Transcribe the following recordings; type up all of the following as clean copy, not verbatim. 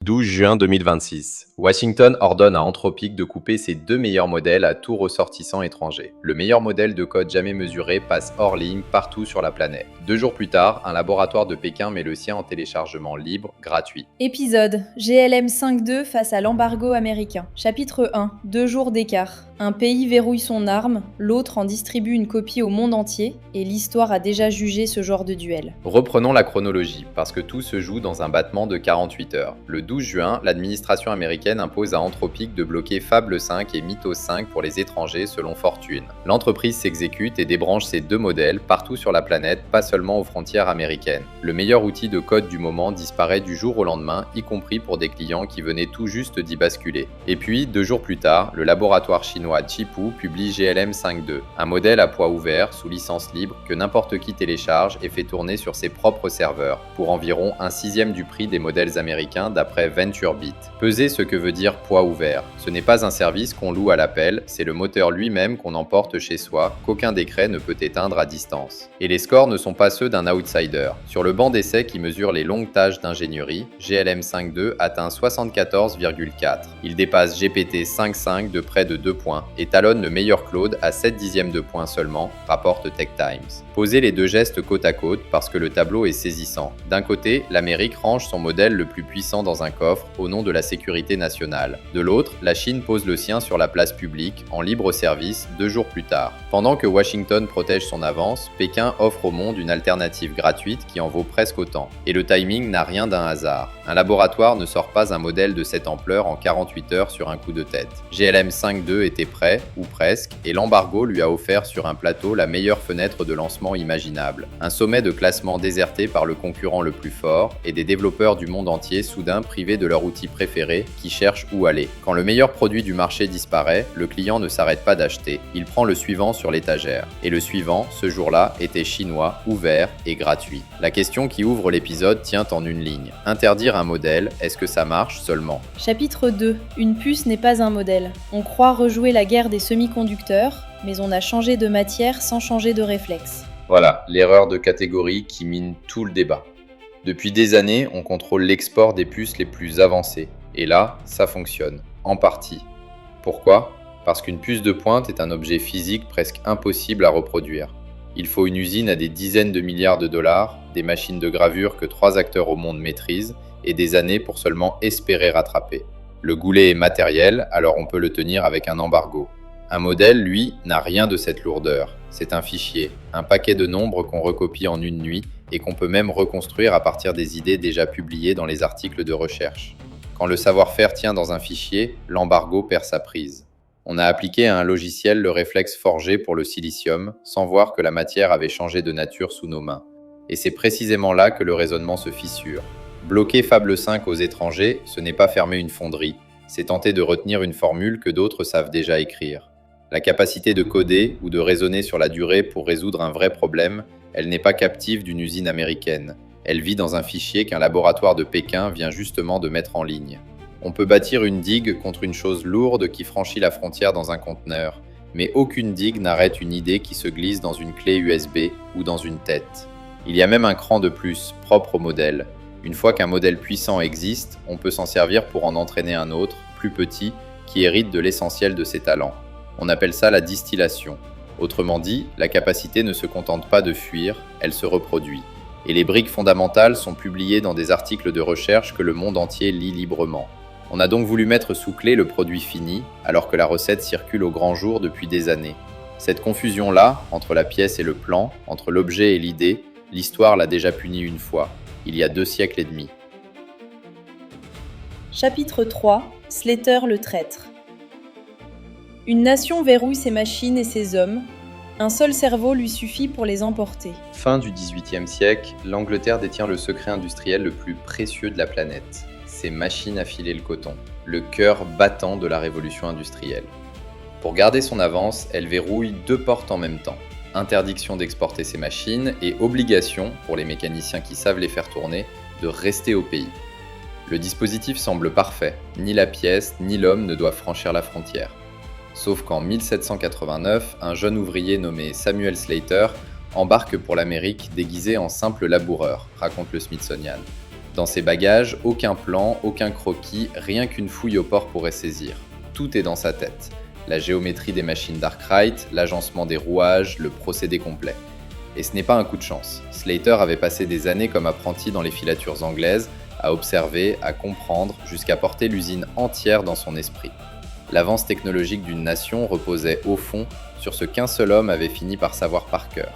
12 juin 2026. Washington ordonne à Anthropic de couper ses deux meilleurs modèles à tout ressortissant étranger. Le meilleur modèle de code jamais mesuré passe hors ligne partout sur la planète. 2 jours plus tard, un laboratoire de Pékin met le sien en téléchargement libre, gratuit. Épisode GLM 5.2 face à l'embargo américain. Chapitre 1. 2 jours d'écart. Un pays verrouille son arme, l'autre en distribue une copie au monde entier, et l'histoire a déjà jugé ce genre de duel. Reprenons la chronologie, parce que tout se joue dans un battement de 48 heures. Le 12 juin, l'administration américaine impose à Anthropic de bloquer Fable 5 et Mythos 5 pour les étrangers selon Fortune. L'entreprise s'exécute et débranche ses deux modèles partout sur la planète, pas seulement aux frontières américaines. Le meilleur outil de code du moment disparaît du jour au lendemain, y compris pour des clients qui venaient tout juste d'y basculer. Et puis, 2 jours plus tard, le laboratoire chinois Chipu publie GLM 5.2, un modèle à poids ouvert, sous licence libre, que n'importe qui télécharge et fait tourner sur ses propres serveurs, pour environ 1/6 du prix des modèles américains d'après VentureBeat. Peser ce que veut dire poids ouvert. Ce n'est pas un service qu'on loue à l'appel, c'est le moteur lui-même qu'on emporte chez soi, qu'aucun décret ne peut éteindre à distance. Et les scores ne sont pas ceux d'un outsider. Sur le banc d'essai qui mesure les longues tâches d'ingénierie, GLM 5.2 atteint 74,4. Il dépasse GPT 5.5 de près de 2 points et talonne le meilleur Claude à 7/10 de point seulement, rapporte Tech Times. Posez les deux gestes côte à côte parce que le tableau est saisissant. D'un côté, l'Amérique range son modèle le plus puissant dans un coffre au nom de la sécurité nationale. De l'autre, la Chine pose le sien sur la place publique, en libre service, 2 jours plus tard. Pendant que Washington protège son avance, Pékin offre au monde une alternative gratuite qui en vaut presque autant. Et le timing n'a rien d'un hasard. Un laboratoire ne sort pas un modèle de cette ampleur en 48 heures sur un coup de tête. GLM 5.2 était prêt, ou presque, et l'embargo lui a offert sur un plateau la meilleure fenêtre de lancement imaginable. Un sommet de classement déserté par le concurrent le plus fort, et des développeurs du monde entier soudain privés de leur outil préféré, qui cherchent où aller. Quand le meilleur produit du marché disparaît, le client ne s'arrête pas d'acheter, il prend le suivant sur l'étagère. Et le suivant, ce jour-là, était chinois, ouvert et gratuit. La question qui ouvre l'épisode tient en une ligne. Interdire un modèle, est-ce que ça marche seulement ? Chapitre 2. Une puce n'est pas un modèle. On croit rejouer la guerre des semi-conducteurs, mais on a changé de matière sans changer de réflexe. Voilà, l'erreur de catégorie qui mine tout le débat. Depuis des années, on contrôle l'export des puces les plus avancées. Et là, ça fonctionne. En partie. Pourquoi ? Parce qu'une puce de pointe est un objet physique presque impossible à reproduire. Il faut une usine à des dizaines de milliards de dollars, des machines de gravure que 3 acteurs au monde maîtrisent, et des années pour seulement espérer rattraper. Le goulet est matériel, alors on peut le tenir avec un embargo. Un modèle, lui, n'a rien de cette lourdeur. C'est un fichier, un paquet de nombres qu'on recopie en une nuit et qu'on peut même reconstruire à partir des idées déjà publiées dans les articles de recherche. Quand le savoir-faire tient dans un fichier, l'embargo perd sa prise. On a appliqué à un logiciel le réflexe forgé pour le silicium, sans voir que la matière avait changé de nature sous nos mains. Et c'est précisément là que le raisonnement se fissure. Bloquer Fable 5 aux étrangers, ce n'est pas fermer une fonderie, c'est tenter de retenir une formule que d'autres savent déjà écrire. La capacité de coder ou de raisonner sur la durée pour résoudre un vrai problème, elle n'est pas captive d'une usine américaine. Elle vit dans un fichier qu'un laboratoire de Pékin vient justement de mettre en ligne. On peut bâtir une digue contre une chose lourde qui franchit la frontière dans un conteneur, mais aucune digue n'arrête une idée qui se glisse dans une clé USB ou dans une tête. Il y a même un cran de plus, propre au modèle. Une fois qu'un modèle puissant existe, on peut s'en servir pour en entraîner un autre, plus petit, qui hérite de l'essentiel de ses talents. On appelle ça la distillation. Autrement dit, la capacité ne se contente pas de fuir, elle se reproduit. Et les briques fondamentales sont publiées dans des articles de recherche que le monde entier lit librement. On a donc voulu mettre sous clé le produit fini, alors que la recette circule au grand jour depuis des années. Cette confusion-là, entre la pièce et le plan, entre l'objet et l'idée, l'histoire l'a déjà punie une fois, il y a 2 siècles et demi. Chapitre 3. Slater le traître. Une nation verrouille ses machines et ses hommes. Un seul cerveau lui suffit pour les emporter. Fin du XVIIIe siècle, l'Angleterre détient le secret industriel le plus précieux de la planète. Ses machines à filer le coton, le cœur battant de la révolution industrielle. Pour garder son avance, elle verrouille 2 portes en même temps. Interdiction d'exporter ses machines et obligation, pour les mécaniciens qui savent les faire tourner, de rester au pays. Le dispositif semble parfait, ni la pièce ni l'homme ne doivent franchir la frontière. Sauf qu'en 1789, un jeune ouvrier nommé Samuel Slater embarque pour l'Amérique déguisé en simple laboureur, raconte le Smithsonian. Dans ses bagages, aucun plan, aucun croquis, rien qu'une fouille au port pourrait saisir. Tout est dans sa tête. La géométrie des machines d'Arkwright, l'agencement des rouages, le procédé complet. Et ce n'est pas un coup de chance. Slater avait passé des années comme apprenti dans les filatures anglaises, à observer, à comprendre, jusqu'à porter l'usine entière dans son esprit. L'avance technologique d'une nation reposait au fond sur ce qu'un seul homme avait fini par savoir par cœur.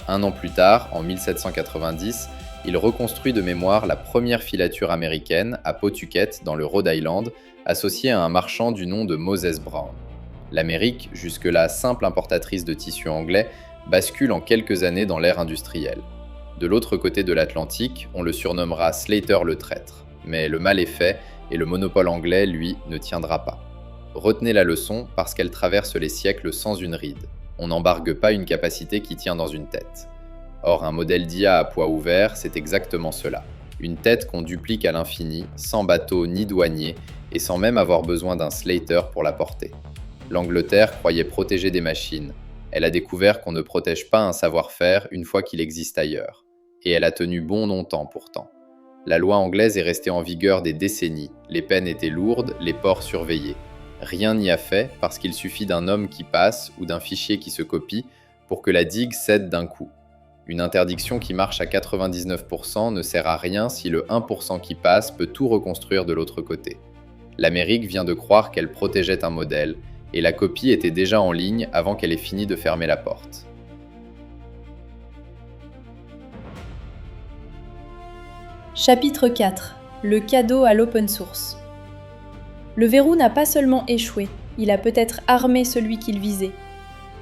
Un an plus tard, en 1790, il reconstruit de mémoire la première filature américaine à Pawtucket, dans le Rhode Island, associée à un marchand du nom de Moses Brown. L'Amérique, jusque-là simple importatrice de tissus anglais, bascule en quelques années dans l'ère industrielle. De l'autre côté de l'Atlantique, on le surnommera Slater le traître. Mais le mal est fait et le monopole anglais, lui, ne tiendra pas. Retenez la leçon parce qu'elle traverse les siècles sans une ride. On n'embargue pas une capacité qui tient dans une tête. Or, un modèle d'IA à poids ouvert, c'est exactement cela. Une tête qu'on duplique à l'infini, sans bateau ni douanier, et sans même avoir besoin d'un Slater pour la porter. L'Angleterre croyait protéger des machines. Elle a découvert qu'on ne protège pas un savoir-faire une fois qu'il existe ailleurs. Et elle a tenu bon longtemps pourtant. La loi anglaise est restée en vigueur des décennies, les peines étaient lourdes, les ports surveillés. Rien n'y a fait parce qu'il suffit d'un homme qui passe ou d'un fichier qui se copie pour que la digue cède d'un coup. Une interdiction qui marche à 99% ne sert à rien si le 1% qui passe peut tout reconstruire de l'autre côté. L'Amérique vient de croire qu'elle protégeait un modèle, et la copie était déjà en ligne avant qu'elle ait fini de fermer la porte. Chapitre 4. Le cadeau à l'open source. Le verrou n'a pas seulement échoué, il a peut-être armé celui qu'il visait.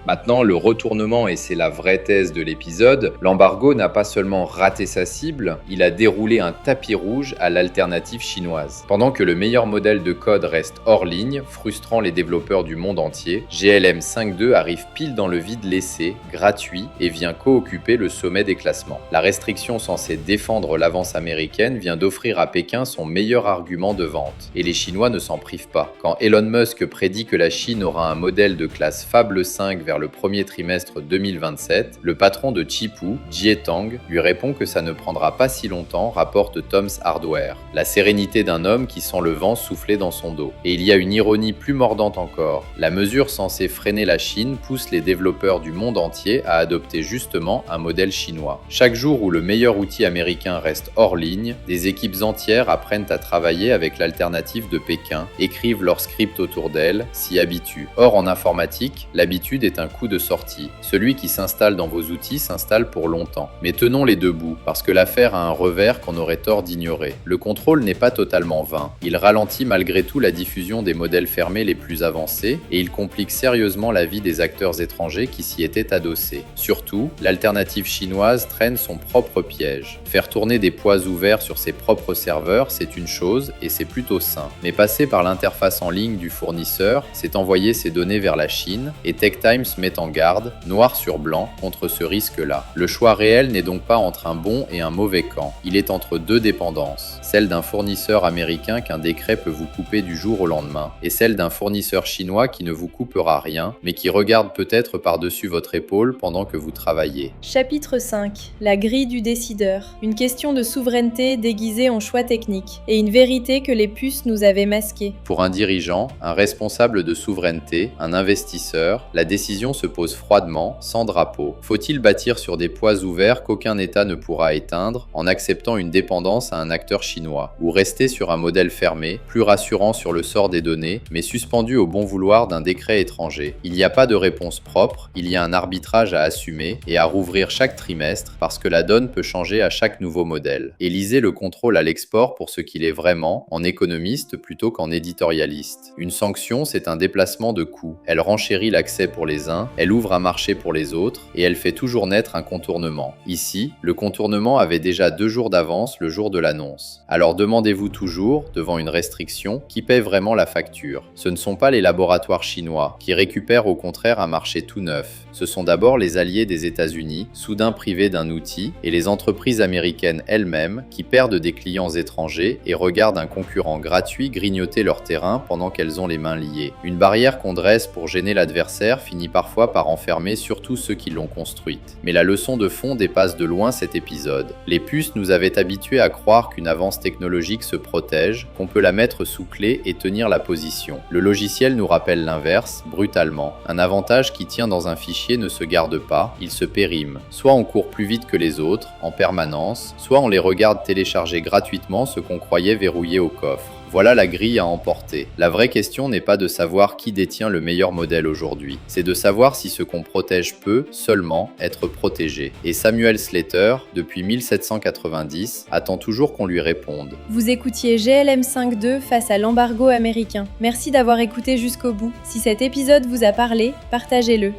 Maintenant, le retournement, et c'est la vraie thèse de l'épisode, l'embargo n'a pas seulement raté sa cible, il a déroulé un tapis rouge à l'alternative chinoise. Pendant que le meilleur modèle de code reste hors ligne, frustrant les développeurs du monde entier, GLM 5.2 arrive pile dans le vide laissé, gratuit, et vient co-occuper le sommet des classements. La restriction censée défendre l'avance américaine vient d'offrir à Pékin son meilleur argument de vente. Et les Chinois ne s'en privent pas. Quand Elon Musk prédit que la Chine aura un modèle de classe Fable 5 vers le premier trimestre 2027, le patron de Chipu, Jietang, lui répond que ça ne prendra pas si longtemps, rapporte Tom's Hardware. La sérénité d'un homme qui sent le vent souffler dans son dos. Et il y a une ironie plus mordante encore. La mesure censée freiner la Chine pousse les développeurs du monde entier à adopter justement un modèle chinois. Chaque jour où le meilleur outil américain reste hors ligne, des équipes entières apprennent à travailler avec l'alternative de Pékin, écrivent leur script autour d'elle, s'y habituent. Or en informatique, l'habitude est un coup de sortie. Celui qui s'installe dans vos outils s'installe pour longtemps. Mais tenons-les debout, parce que l'affaire a un revers qu'on aurait tort d'ignorer. Le contrôle n'est pas totalement vain. Il ralentit malgré tout la diffusion des modèles fermés les plus avancés, et il complique sérieusement la vie des acteurs étrangers qui s'y étaient adossés. Surtout, l'alternative chinoise traîne son propre piège. Faire tourner des poids ouverts sur ses propres serveurs, c'est une chose, et c'est plutôt sain. Mais passer par l'interface en ligne du fournisseur, c'est envoyer ses données vers la Chine, et TechTimes met en garde, noir sur blanc, contre ce risque-là. Le choix réel n'est donc pas entre un bon et un mauvais camp, il est entre deux dépendances, celle d'un fournisseur américain qu'un décret peut vous couper du jour au lendemain, et celle d'un fournisseur chinois qui ne vous coupera rien, mais qui regarde peut-être par-dessus votre épaule pendant que vous travaillez. Chapitre 5. La grille du décideur. Une question de souveraineté déguisée en choix technique, et une vérité que les puces nous avaient masquée. Pour un dirigeant, un responsable de souveraineté, un investisseur, la décision se pose froidement, sans drapeau. Faut-il bâtir sur des poids ouverts qu'aucun État ne pourra éteindre en acceptant une dépendance à un acteur chinois, ou rester sur un modèle fermé, plus rassurant sur le sort des données, mais suspendu au bon vouloir d'un décret étranger? Il n'y a pas de réponse propre, il y a un arbitrage à assumer et à rouvrir chaque trimestre parce que la donne peut changer à chaque nouveau modèle. Et lisez le contrôle à l'export pour ce qu'il est vraiment, en économiste plutôt qu'en éditorialiste. Une sanction, c'est un déplacement de coûts. Elle renchérit l'accès pour les uns, elle ouvre un marché pour les autres, et elle fait toujours naître un contournement. Ici, le contournement avait déjà 2 jours d'avance le jour de l'annonce. Alors demandez-vous toujours, devant une restriction, qui paie vraiment la facture. Ce ne sont pas les laboratoires chinois, qui récupèrent au contraire un marché tout neuf. Ce sont d'abord les alliés des États-Unis, soudain privés d'un outil, et les entreprises américaines elles-mêmes, qui perdent des clients étrangers et regardent un concurrent gratuit grignoter leur terrain pendant qu'elles ont les mains liées. Une barrière qu'on dresse pour gêner l'adversaire finit par parfois par enfermer surtout ceux qui l'ont construite. Mais la leçon de fond dépasse de loin cet épisode. Les puces nous avaient habitués à croire qu'une avance technologique se protège, qu'on peut la mettre sous clé et tenir la position. Le logiciel nous rappelle l'inverse, brutalement. Un avantage qui tient dans un fichier ne se garde pas, il se périme. Soit on court plus vite que les autres, en permanence, soit on les regarde télécharger gratuitement ce qu'on croyait verrouillé au coffre. Voilà la grille à emporter. La vraie question n'est pas de savoir qui détient le meilleur modèle aujourd'hui, c'est de savoir si ce qu'on protège peut, seulement, être protégé. Et Samuel Slater, depuis 1790, attend toujours qu'on lui réponde. Vous écoutiez GLM 5.2 face à l'embargo américain. Merci d'avoir écouté jusqu'au bout. Si cet épisode vous a parlé, partagez-le.